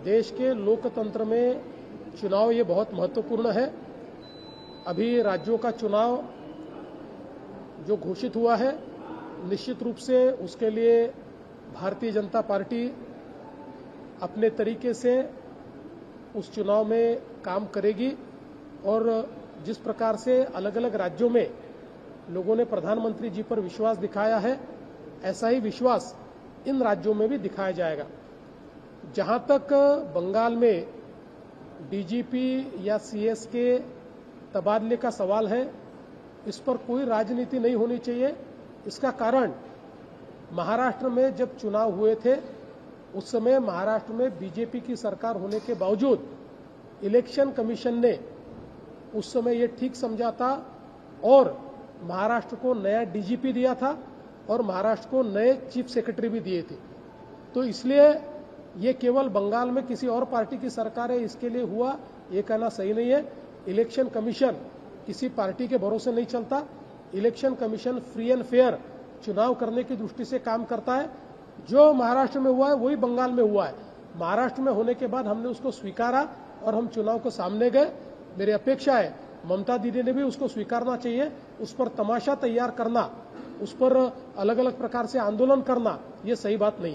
देश के लोकतंत्र में चुनाव ये बहुत महत्वपूर्ण है। अभी राज्यों का चुनाव जो घोषित हुआ है, निश्चित रूप से उसके लिए भारतीय जनता पार्टी अपने तरीके से उस चुनाव में काम करेगी और जिस प्रकार से अलग अलग राज्यों में लोगों ने प्रधानमंत्री जी पर विश्वास दिखाया है, ऐसा ही विश्वास इन राज्यों में भी दिखाया जाएगा। जहां तक बंगाल में डीजीपी या सीएस के तबादले का सवाल है, इस पर कोई राजनीति नहीं होनी चाहिए। इसका कारण महाराष्ट्र में जब चुनाव हुए थे, उस समय महाराष्ट्र में बीजेपी की सरकार होने के बावजूद इलेक्शन कमीशन ने उस समय ये ठीक समझा था और महाराष्ट्र को नया डीजीपी दिया था और महाराष्ट्र को नए चीफ सेक्रेटरी भी दिए थे। तो इसलिए ये केवल बंगाल में किसी और पार्टी की सरकार है इसके लिए हुआ, ये कहना सही नहीं है। इलेक्शन कमीशन किसी पार्टी के भरोसे नहीं चलता। Election commission free and fair चुनाव करने की दृष्टि से काम करता है। जो महाराष्ट्र में हुआ है वही बंगाल में हुआ है। महाराष्ट्र में होने के बाद हमने उसको स्वीकारा और हम चुनाव को सामने गए। मेरी अपेक्षा है ममता दीदी ने भी उसको स्वीकारना चाहिए। उस पर तमाशा तैयार करना, उस पर अलग अलग प्रकार से आंदोलन करना, ये सही बात नहीं।